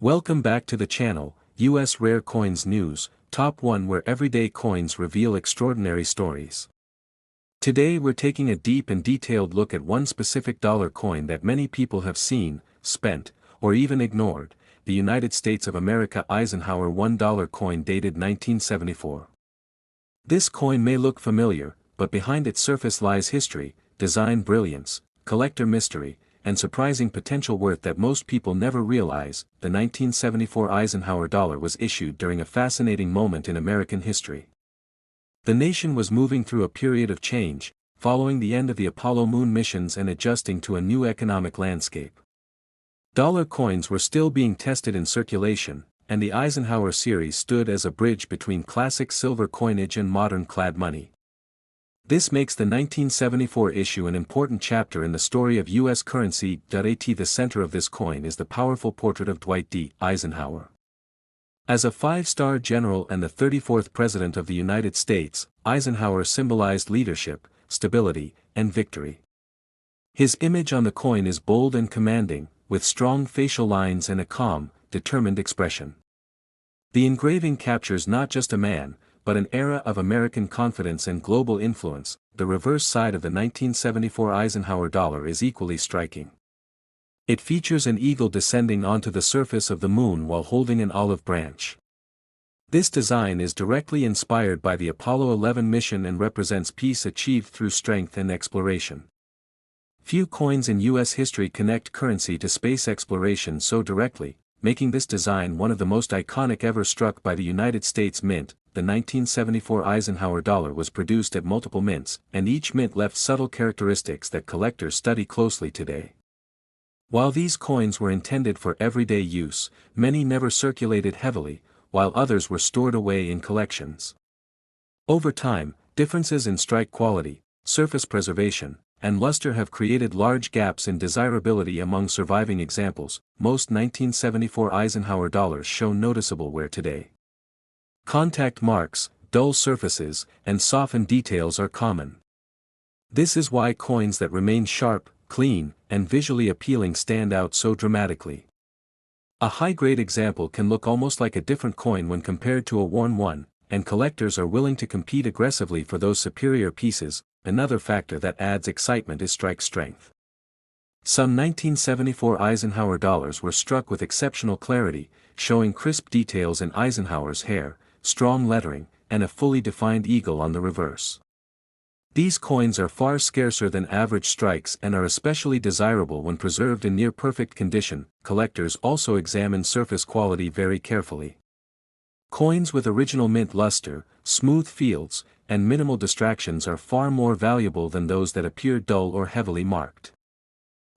Welcome back to the channel, US Rare Coins News, Top 1, where everyday coins reveal extraordinary stories. Today we're taking a deep and detailed look at one specific dollar coin that many people have seen, spent, or even ignored, the United States of America Eisenhower $1 coin dated 1974. This coin may look familiar, but behind its surface lies history, design brilliance, collector mystery, and surprising potential worth that most people never realize. The 1974 Eisenhower dollar was issued during a fascinating moment in American history. The nation was moving through a period of change, following the end of the Apollo moon missions and adjusting to a new economic landscape. Dollar coins were still being tested in circulation, and the Eisenhower series stood as a bridge between classic silver coinage and modern clad money. This makes the 1974 issue an important chapter in the story of U.S. currency. At the center of this coin is the powerful portrait of Dwight D. Eisenhower. As a five-star general and the 34th President of the United States, Eisenhower symbolized leadership, stability, and victory. His image on the coin is bold and commanding, with strong facial lines and a calm, determined expression. The engraving captures not just a man, but an era of American confidence and global influence. The reverse side of the 1974 Eisenhower dollar is equally striking. It features an eagle descending onto the surface of the moon while holding an olive branch. This design is directly inspired by the Apollo 11 mission and represents peace achieved through strength and exploration. Few coins in U.S. history connect currency to space exploration so directly, making this design one of the most iconic ever struck by the United States Mint. The 1974 Eisenhower dollar was produced at multiple mints, and each mint left subtle characteristics that collectors study closely today. While these coins were intended for everyday use, many never circulated heavily, while others were stored away in collections. Over time, differences in strike quality, surface preservation, and luster have created large gaps in desirability among surviving examples. Most 1974 Eisenhower dollars show noticeable wear today. Contact marks, dull surfaces, and softened details are common. This is why coins that remain sharp, clean, and visually appealing stand out so dramatically. A high-grade example can look almost like a different coin when compared to a worn one, and collectors are willing to compete aggressively for those superior pieces. Another factor that adds excitement is strike strength. Some 1974 Eisenhower dollars were struck with exceptional clarity, showing crisp details in Eisenhower's hair, strong lettering, and a fully defined eagle on the reverse. These coins are far scarcer than average strikes and are especially desirable when preserved in near-perfect condition. Collectors also examine surface quality very carefully. Coins with original mint luster, smooth fields, and minimal distractions are far more valuable than those that appear dull or heavily marked.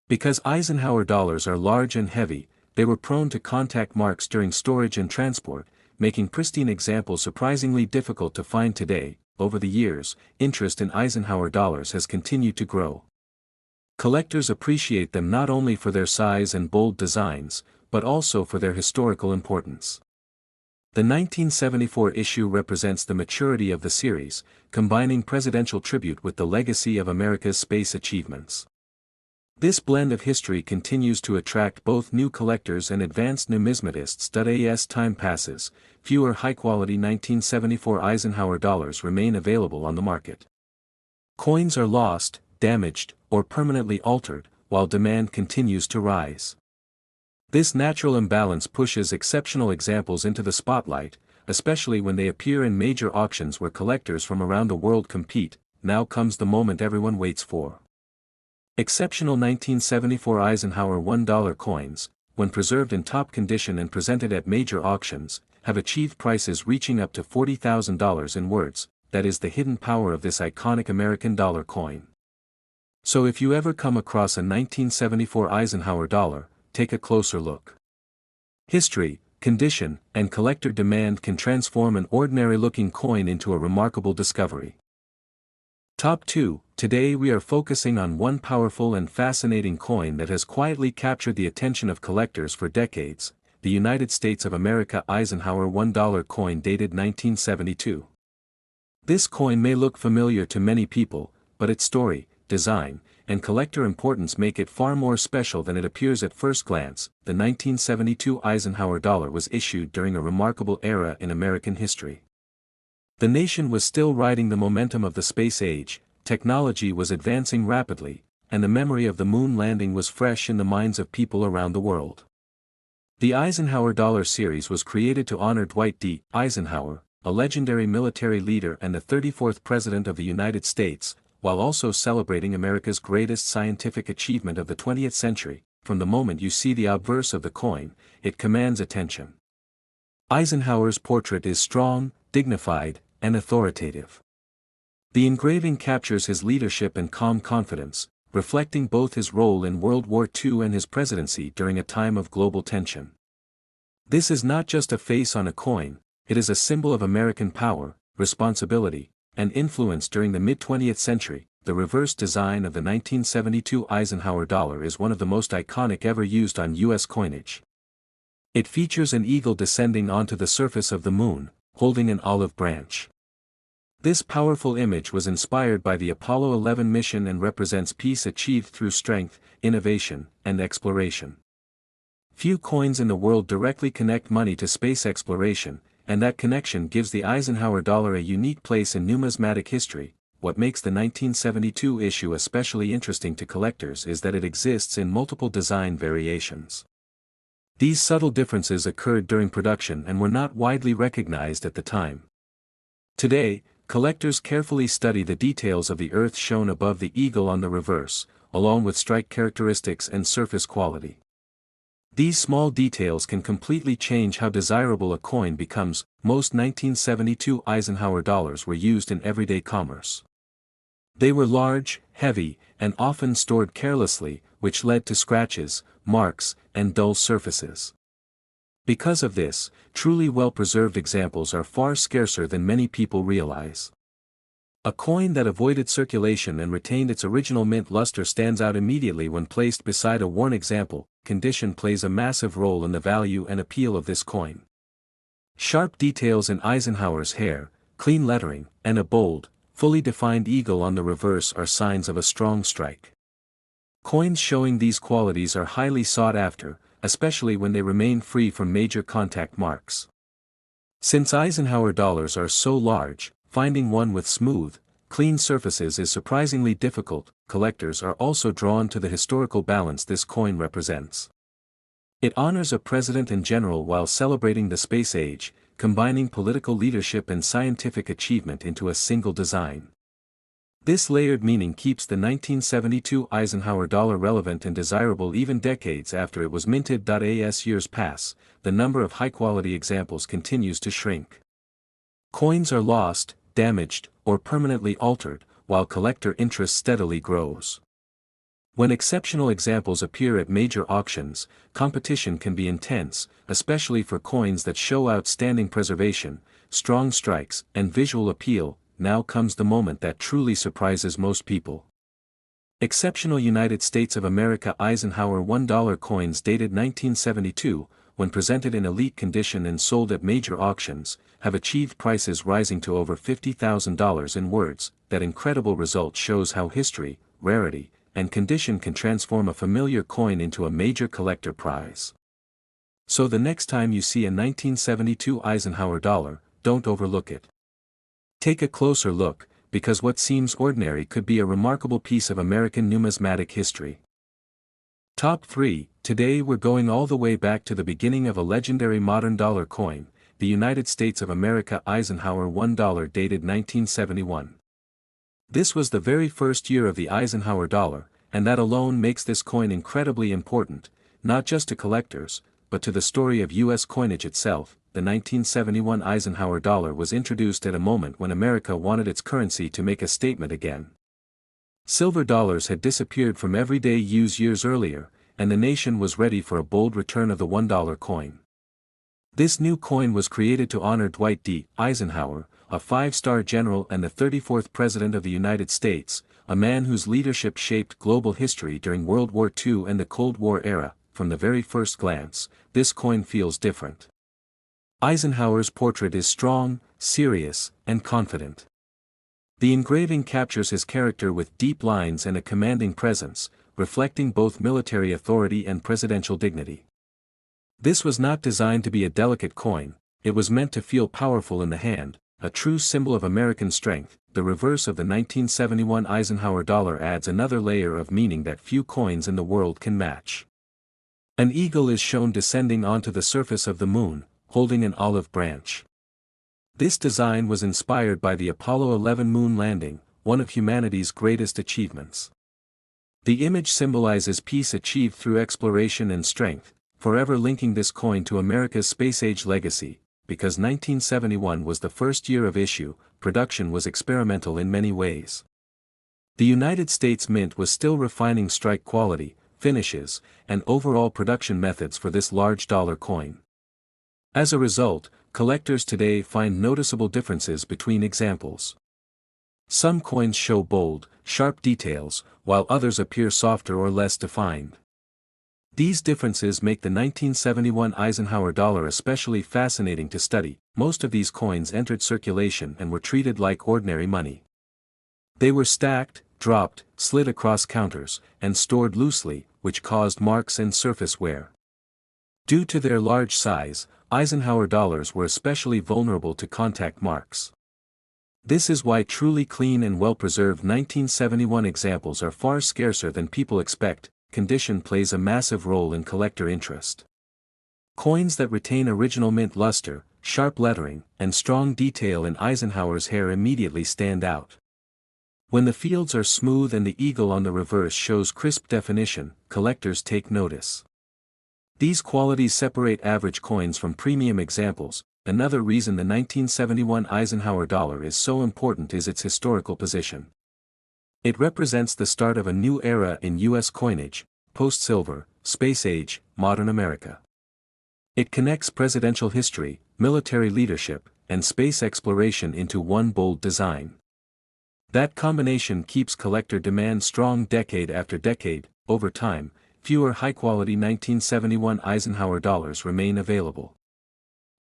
Because Eisenhower dollars are large and heavy, they were prone to contact marks during storage and transport, making pristine examples surprisingly difficult to find today. Over the years, interest in Eisenhower dollars has continued to grow. Collectors appreciate them not only for their size and bold designs, but also for their historical importance. The 1974 issue represents the maturity of the series, combining presidential tribute with the legacy of America's space achievements. This blend of history continues to attract both new collectors and advanced numismatists. As time passes, fewer high-quality 1974 Eisenhower dollars remain available on the market. Coins are lost, damaged, or permanently altered, while demand continues to rise. This natural imbalance pushes exceptional examples into the spotlight, especially when they appear in major auctions where collectors from around the world compete. Now comes the moment everyone waits for. Exceptional 1974 Eisenhower $1 coins, when preserved in top condition and presented at major auctions, have achieved prices reaching up to $40,000 in words. That is the hidden power of this iconic American dollar coin. So if you ever come across a 1974 Eisenhower dollar, take a closer look. History, condition, and collector demand can transform an ordinary-looking coin into a remarkable discovery. Top 2. Today we are focusing on one powerful and fascinating coin that has quietly captured the attention of collectors for decades, the United States of America Eisenhower $1 coin dated 1972. This coin may look familiar to many people, but its story, design, and collector importance make it far more special than it appears at first glance. The 1972 Eisenhower dollar was issued during a remarkable era in American history. The nation was still riding the momentum of the space age, technology was advancing rapidly, and the memory of the moon landing was fresh in the minds of people around the world. The Eisenhower Dollar Series was created to honor Dwight D. Eisenhower, a legendary military leader and the 34th President of the United States, while also celebrating America's greatest scientific achievement of the 20th century. From the moment you see the obverse of the coin, it commands attention. Eisenhower's portrait is strong, dignified, and authoritative. The engraving captures his leadership and calm confidence, reflecting both his role in World War II and his presidency during a time of global tension. This is not just a face on a coin, it is a symbol of American power, responsibility, and influence during the mid-20th century. The reverse design of the 1972 Eisenhower dollar is one of the most iconic ever used on U.S. coinage. It features an eagle descending onto the surface of the moon, holding an olive branch. This powerful image was inspired by the Apollo 11 mission and represents peace achieved through strength, innovation, and exploration. Few coins in the world directly connect money to space exploration, and that connection gives the Eisenhower dollar a unique place in numismatic history. What makes the 1972 issue especially interesting to collectors is that it exists in multiple design variations. These subtle differences occurred during production and were not widely recognized at the time. Today, collectors carefully study the details of the Earth shown above the eagle on the reverse, along with strike characteristics and surface quality. These small details can completely change how desirable a coin becomes. Most 1972 Eisenhower dollars were used in everyday commerce. They were large, heavy, and often stored carelessly, which led to scratches, marks, and dull surfaces. Because of this, truly well-preserved examples are far scarcer than many people realize. A coin that avoided circulation and retained its original mint luster stands out immediately when placed beside a worn example. Condition plays a massive role in the value and appeal of this coin. Sharp details in Eisenhower's hair, clean lettering, and a bold, fully defined eagle on the reverse are signs of a strong strike. Coins showing these qualities are highly sought after, especially when they remain free from major contact marks. Since Eisenhower dollars are so large, finding one with smooth, clean surfaces is surprisingly difficult. Collectors are also drawn to the historical balance this coin represents. It honors a president and general while celebrating the space age, combining political leadership and scientific achievement into a single design. This layered meaning keeps the 1972 Eisenhower dollar relevant and desirable even decades after it was minted. As years pass, the number of high-quality examples continues to shrink. Coins are lost, damaged, or permanently altered, while collector interest steadily grows. When exceptional examples appear at major auctions, competition can be intense, especially for coins that show outstanding preservation, strong strikes, and visual appeal. Now comes the moment that truly surprises most people. Exceptional United States of America Eisenhower $1 coins dated 1972, when presented in elite condition and sold at major auctions, have achieved prices rising to over $50,000 in words. That incredible result shows how history, rarity, and condition can transform a familiar coin into a major collector prize. So the next time you see a 1972 Eisenhower dollar, don't overlook it. Take a closer look, because what seems ordinary could be a remarkable piece of American numismatic history. Top 3. Today we're going all the way back to the beginning of a legendary modern dollar coin, the United States of America Eisenhower $1 dated 1971. This was the very first year of the Eisenhower dollar, and that alone makes this coin incredibly important, not just to collectors, but to the story of U.S. coinage itself. The 1971 Eisenhower dollar was introduced at a moment when America wanted its currency to make a statement again. Silver dollars had disappeared from everyday use years earlier, and the nation was ready for a bold return of the $1 coin. This new coin was created to honor Dwight D. Eisenhower, a five-star general and the 34th President of the United States, a man whose leadership shaped global history during World War II and the Cold War era. From the very first glance, this coin feels different. Eisenhower's portrait is strong, serious, and confident. The engraving captures his character with deep lines and a commanding presence, reflecting both military authority and presidential dignity. This was not designed to be a delicate coin, it was meant to feel powerful in the hand, a true symbol of American strength. The reverse of the 1971 Eisenhower dollar adds another layer of meaning that few coins in the world can match. An eagle is shown descending onto the surface of the moon, holding an olive branch. This design was inspired by the Apollo 11 moon landing, one of humanity's greatest achievements. The image symbolizes peace achieved through exploration and strength, forever linking this coin to America's space-age legacy. Because 1971 was the first year of issue, production was experimental in many ways. The United States Mint was still refining strike quality, finishes, and overall production methods for this large dollar coin. As a result, collectors today find noticeable differences between examples. Some coins show bold, sharp details, while others appear softer or less defined. These differences make the 1971 Eisenhower dollar especially fascinating to study. Most of these coins entered circulation and were treated like ordinary money. They were stacked, dropped, slid across counters, and stored loosely, which caused marks and surface wear. Due to their large size, Eisenhower dollars were especially vulnerable to contact marks. This is why truly clean and well-preserved 1971 examples are far scarcer than people expect. Condition plays a massive role in collector interest. Coins that retain original mint luster, sharp lettering, and strong detail in Eisenhower's hair immediately stand out. When the fields are smooth and the eagle on the reverse shows crisp definition, collectors take notice. These qualities separate average coins from premium examples. Another reason the 1971 Eisenhower dollar is so important is its historical position. It represents the start of a new era in U.S. coinage, post-silver, space age, modern America. It connects presidential history, military leadership, and space exploration into one bold design. That combination keeps collector demand strong decade after decade. Over time, fewer high-quality 1971 Eisenhower dollars remain available.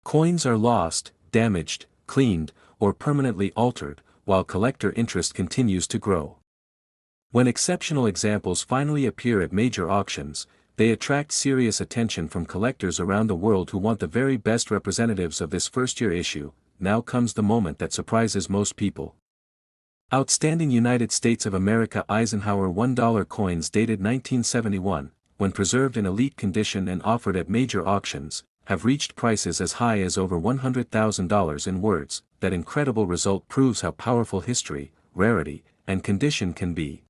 Coins are lost, damaged, cleaned, or permanently altered, while collector interest continues to grow. When exceptional examples finally appear at major auctions, they attract serious attention from collectors around the world who want the very best representatives of this first-year issue. Now comes the moment that surprises most people. Outstanding United States of America Eisenhower $1 coins dated 1971, when preserved in elite condition and offered at major auctions, have reached prices as high as over $100,000 in words. That incredible result proves how powerful history, rarity, and condition can be.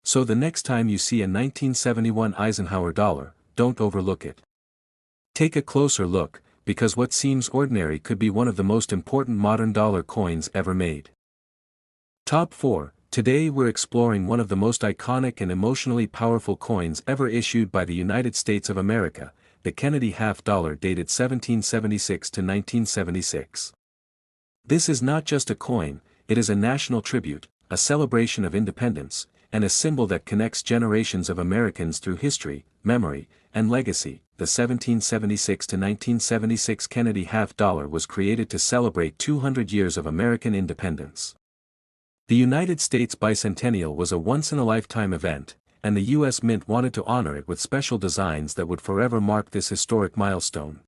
So the next time you see a 1971 Eisenhower dollar, don't overlook it. Take a closer look, because what seems ordinary could be one of the most important modern dollar coins ever made. Top 4. Today we're exploring one of the most iconic and emotionally powerful coins ever issued by the United States of America, the Kennedy half-dollar dated 1776 to 1976. This is not just a coin, it is a national tribute, a celebration of independence, and a symbol that connects generations of Americans through history, memory, and legacy. The 1776 to 1976 Kennedy half-dollar was created to celebrate 200 years of American independence. The United States bicentennial was a once-in-a-lifetime event, and the U.S. Mint wanted to honor it with special designs that would forever mark this historic milestone.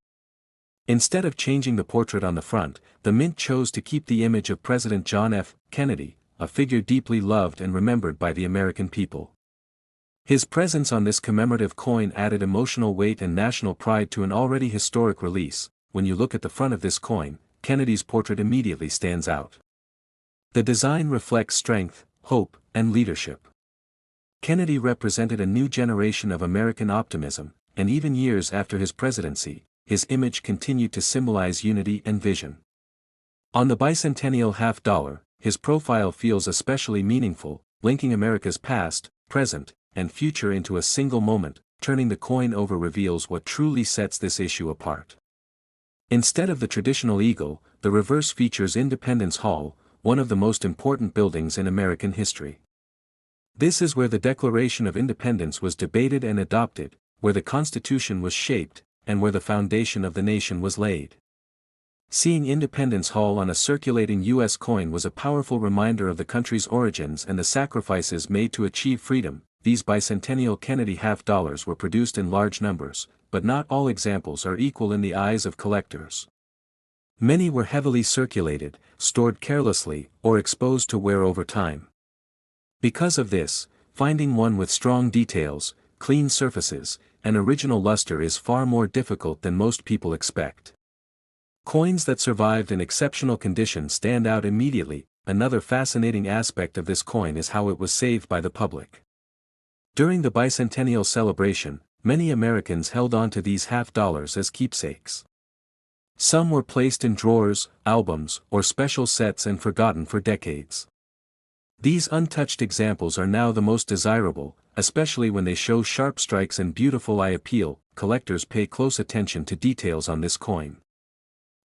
Instead of changing the portrait on the front, the Mint chose to keep the image of President John F. Kennedy, a figure deeply loved and remembered by the American people. His presence on this commemorative coin added emotional weight and national pride to an already historic release. When you look at the front of this coin, Kennedy's portrait immediately stands out. The design reflects strength, hope, and leadership. Kennedy represented a new generation of American optimism, and even years after his presidency, his image continued to symbolize unity and vision. On the bicentennial half-dollar, his profile feels especially meaningful, linking America's past, present, and future into a single moment. Turning the coin over reveals what truly sets this issue apart. Instead of the traditional eagle, the reverse features Independence Hall, one of the most important buildings in American history. This is where the Declaration of Independence was debated and adopted, where the Constitution was shaped, and where the foundation of the nation was laid. Seeing Independence Hall on a circulating U.S. coin was a powerful reminder of the country's origins and the sacrifices made to achieve freedom. These bicentennial Kennedy half-dollars were produced in large numbers, but not all examples are equal in the eyes of collectors. Many were heavily circulated, stored carelessly, or exposed to wear over time. Because of this, finding one with strong details, clean surfaces, and original luster is far more difficult than most people expect. Coins that survived in exceptional condition stand out immediately. Another fascinating aspect of this coin is how it was saved by the public. During the bicentennial celebration, many Americans held on to these half-dollars as keepsakes. Some were placed in drawers, albums, or special sets and forgotten for decades. These untouched examples are now the most desirable, especially when they show sharp strikes and beautiful eye appeal. Collectors pay close attention to details on this coin.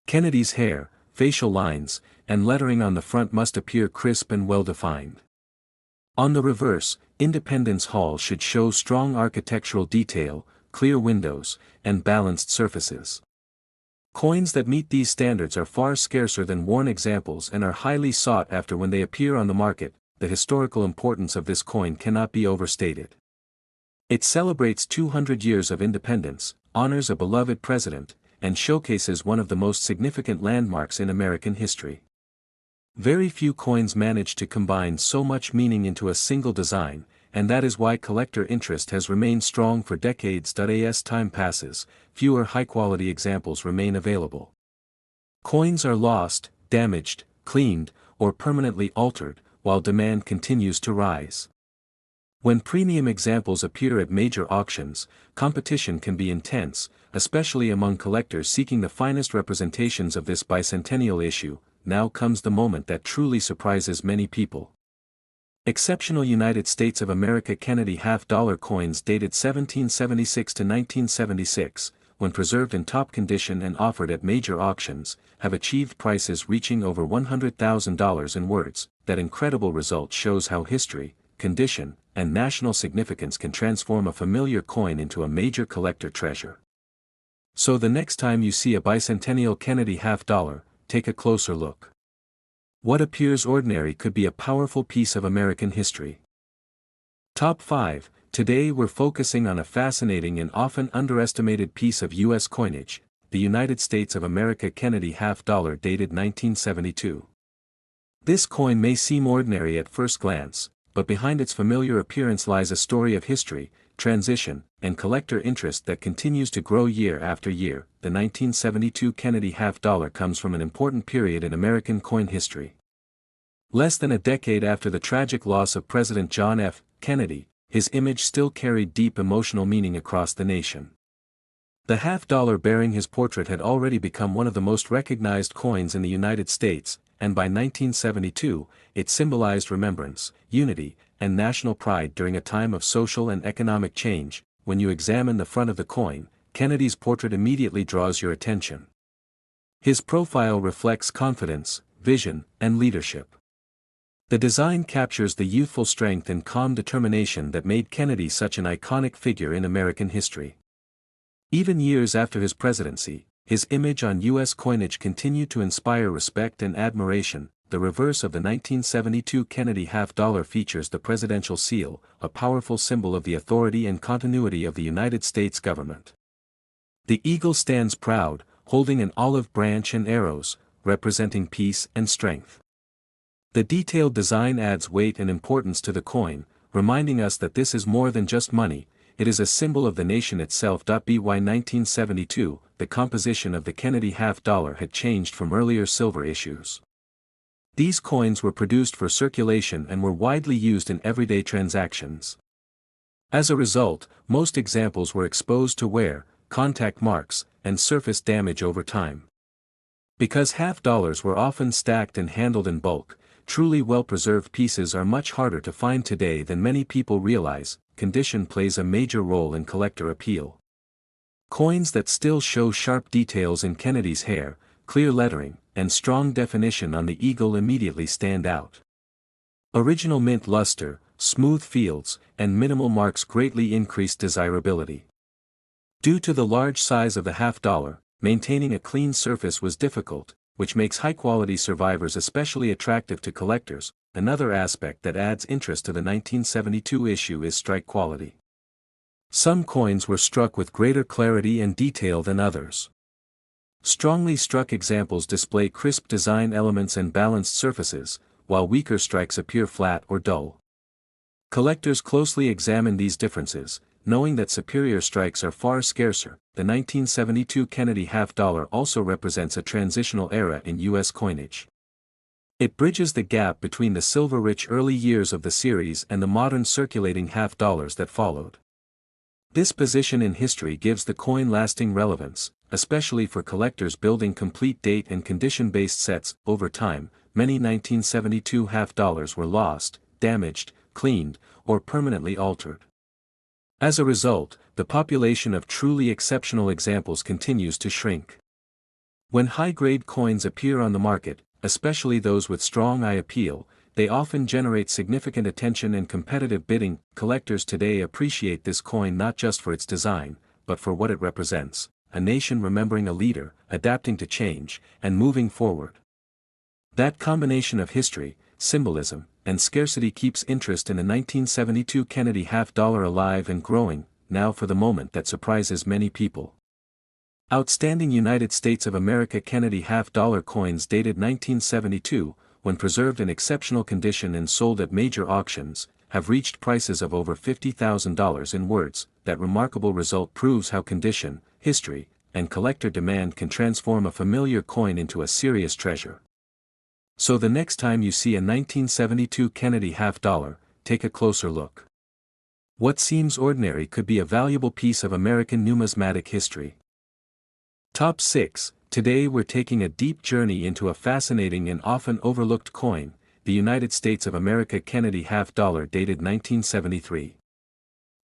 Kennedy's hair, facial lines, and lettering on the front must appear crisp and well-defined. On the reverse, Independence Hall should show strong architectural detail, clear windows, and balanced surfaces. Coins that meet these standards are far scarcer than worn examples and are highly sought after when they appear on the market. The historical importance of this coin cannot be overstated. It celebrates 200 years of independence, honors a beloved president, and showcases one of the most significant landmarks in American history. Very few coins manage to combine so much meaning into a single design, and that is why collector interest has remained strong for decades. As time passes, fewer high-quality examples remain available. Coins are lost, damaged, cleaned, or permanently altered, while demand continues to rise. When premium examples appear at major auctions, competition can be intense, especially among collectors seeking the finest representations of this bicentennial issue. Now comes the moment that truly surprises many people. Exceptional United States of America Kennedy half-dollar coins dated 1776 to 1976, when preserved in top condition and offered at major auctions, have achieved prices reaching over $100,000 in words. That incredible result shows how history, condition, and national significance can transform a familiar coin into a major collector treasure. So the next time you see a bicentennial Kennedy half-dollar, take a closer look. What appears ordinary could be a powerful piece of American history. Top 5. Today we're focusing on a fascinating and often underestimated piece of U.S. coinage, the United States of America Kennedy half-dollar dated 1972. This coin may seem ordinary at first glance, but behind its familiar appearance lies a story of history, transition, and collector interest that continues to grow year after year. The 1972 Kennedy half-dollar comes from an important period in American coin history. Less than a decade after the tragic loss of President John F. Kennedy, his image still carried deep emotional meaning across the nation. The half-dollar bearing his portrait had already become one of the most recognized coins in the United States, and by 1972, it symbolized remembrance, unity, and national pride during a time of social and economic change. When you examine the front of the coin, Kennedy's portrait immediately draws your attention. His profile reflects confidence, vision, and leadership. The design captures the youthful strength and calm determination that made Kennedy such an iconic figure in American history. Even years after his presidency, his image on U.S. coinage continued to inspire respect and admiration. The reverse of the 1972 Kennedy half-dollar features the presidential seal, a powerful symbol of the authority and continuity of the United States government. The eagle stands proud, holding an olive branch and arrows, representing peace and strength. The detailed design adds weight and importance to the coin, reminding us that this is more than just money. It is a symbol of the nation itself. By 1972, the composition of the Kennedy half-dollar had changed from earlier silver issues. These coins were produced for circulation and were widely used in everyday transactions. As a result, most examples were exposed to wear, contact marks, and surface damage over time. Because half-dollars were often stacked and handled in bulk, truly well-preserved pieces are much harder to find today than many people realize. Condition plays a major role in collector appeal. Coins that still show sharp details in Kennedy's hair, clear lettering, and strong definition on the eagle immediately stand out. Original mint luster, smooth fields, and minimal marks greatly increase desirability. Due to the large size of the half-dollar, maintaining a clean surface was difficult, which makes high-quality survivors especially attractive to collectors. Another aspect that adds interest to the 1972 issue is strike quality. Some coins were struck with greater clarity and detail than others. Strongly struck examples display crisp design elements and balanced surfaces, while weaker strikes appear flat or dull. Collectors closely examine these differences, knowing that superior strikes are far scarcer. The 1972 Kennedy half-dollar also represents a transitional era in U.S. coinage. It bridges the gap between the silver-rich early years of the series and the modern circulating half-dollars that followed. This position in history gives the coin lasting relevance, especially for collectors building complete date and condition-based sets. Over time, many 1972 half-dollars were lost, damaged, cleaned, or permanently altered. As a result, the population of truly exceptional examples continues to shrink. When high-grade coins appear on the market, especially those with strong eye appeal, they often generate significant attention and competitive bidding. Collectors today appreciate this coin not just for its design, but for what it represents: a nation remembering a leader, adapting to change, and moving forward. That combination of history, symbolism, and scarcity keeps interest in the 1972 Kennedy half-dollar alive and growing. Now for the moment that surprises many people. Outstanding United States of America Kennedy half-dollar coins dated 1972, when preserved in exceptional condition and sold at major auctions, have reached prices of over $50,000. In words, that remarkable result proves how condition, history, and collector demand can transform a familiar coin into a serious treasure. So the next time you see a 1972 Kennedy half-dollar, take a closer look. What seems ordinary could be a valuable piece of American numismatic history. Top 6. Today we're taking a deep journey into a fascinating and often overlooked coin, the United States of America Kennedy half-dollar dated 1973.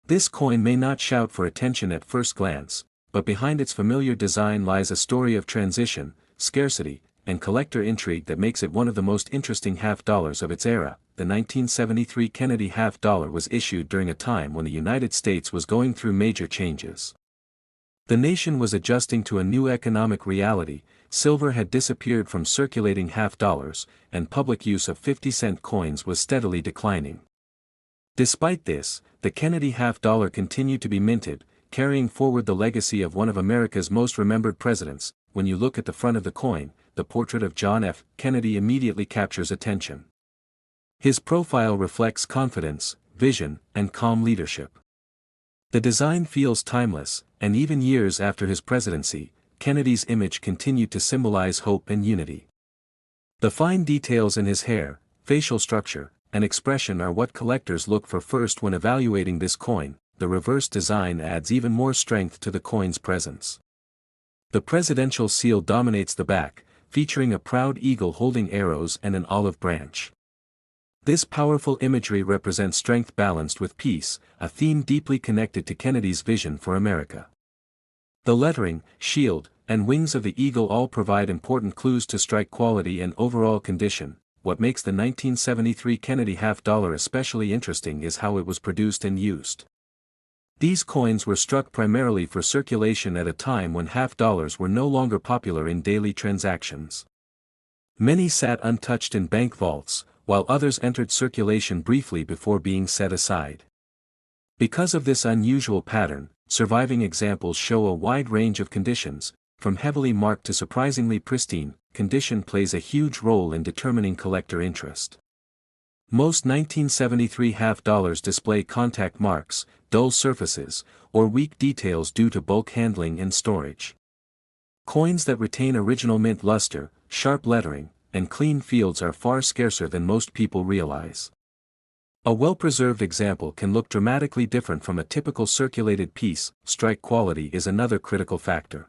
This coin may not shout for attention at first glance, but behind its familiar design lies a story of transition, scarcity, and collector intrigue that makes it one of the most interesting half-dollars of its era. The 1973 Kennedy half-dollar was issued during a time when the United States was going through major changes. The nation was adjusting to a new economic reality. Silver had disappeared from circulating half-dollars, and public use of 50-cent coins was steadily declining. Despite this, the Kennedy half-dollar continued to be minted, carrying forward the legacy of one of America's most remembered presidents. When you look at the front of the coin, the portrait of John F. Kennedy immediately captures attention. His profile reflects confidence, vision, and calm leadership. The design feels timeless, and even years after his presidency, Kennedy's image continued to symbolize hope and unity. The fine details in his hair, facial structure, and expression are what collectors look for first when evaluating this coin. The reverse design adds even more strength to the coin's presence. The presidential seal dominates the back, featuring a proud eagle holding arrows and an olive branch. This powerful imagery represents strength balanced with peace, a theme deeply connected to Kennedy's vision for America. The lettering, shield, and wings of the eagle all provide important clues to strike quality and overall condition. What makes the 1973 Kennedy half-dollar especially interesting is how it was produced and used. These coins were struck primarily for circulation at a time when half-dollars were no longer popular in daily transactions. Many sat untouched in bank vaults, while others entered circulation briefly before being set aside. Because of this unusual pattern, surviving examples show a wide range of conditions, from heavily marked to surprisingly pristine. Condition plays a huge role in determining collector interest. Most 1973 half-dollars display contact marks, dull surfaces, or weak details due to bulk handling and storage. Coins that retain original mint luster, sharp lettering, and clean fields are far scarcer than most people realize. A well-preserved example can look dramatically different from a typical circulated piece. Strike quality is another critical factor.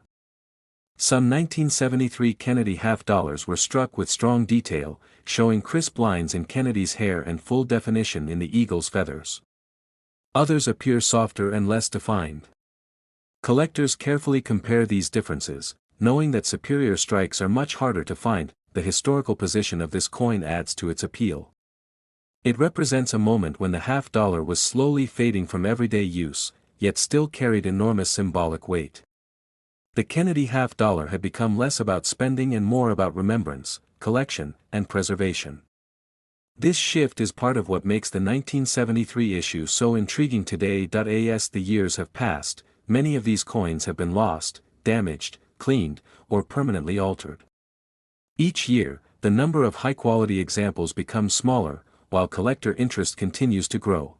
Some 1973 Kennedy half-dollars were struck with strong detail, showing crisp lines in Kennedy's hair and full definition in the eagle's feathers. Others appear softer and less defined. Collectors carefully compare these differences, knowing that superior strikes are much harder to find. The historical position of this coin adds to its appeal. It represents a moment when the half-dollar was slowly fading from everyday use, yet still carried enormous symbolic weight. The Kennedy half dollar had become less about spending and more about remembrance, collection, and preservation. This shift is part of what makes the 1973 issue so intriguing today. As the years have passed, many of these coins have been lost, damaged, cleaned, or permanently altered. Each year, the number of high-quality examples becomes smaller, while collector interest continues to grow.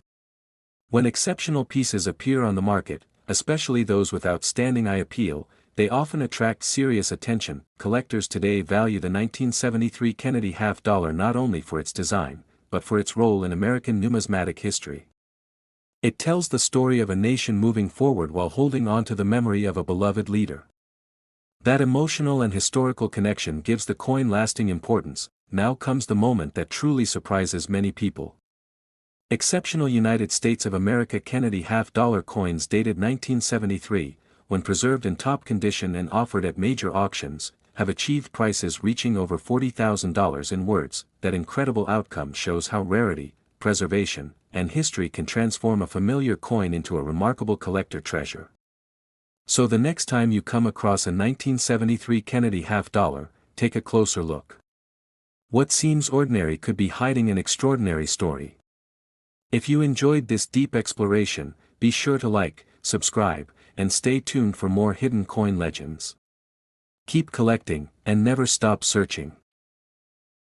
When exceptional pieces appear on the market, especially those with outstanding eye appeal, they often attract serious attention. Collectors today value the 1973 Kennedy half dollar not only for its design, but for its role in American numismatic history. It tells the story of a nation moving forward while holding on to the memory of a beloved leader. That emotional and historical connection gives the coin lasting importance. Now comes the moment that truly surprises many people. Exceptional United States of America Kennedy half dollar coins dated 1973, when preserved in top condition and offered at major auctions, have achieved prices reaching over $40,000 in words. That incredible outcome shows how rarity, preservation, and history can transform a familiar coin into a remarkable collector treasure. So the next time you come across a 1973 Kennedy half dollar, take a closer look. What seems ordinary could be hiding an extraordinary story. If you enjoyed this deep exploration, be sure to like, subscribe, and stay tuned for more hidden coin legends. Keep collecting, and never stop searching.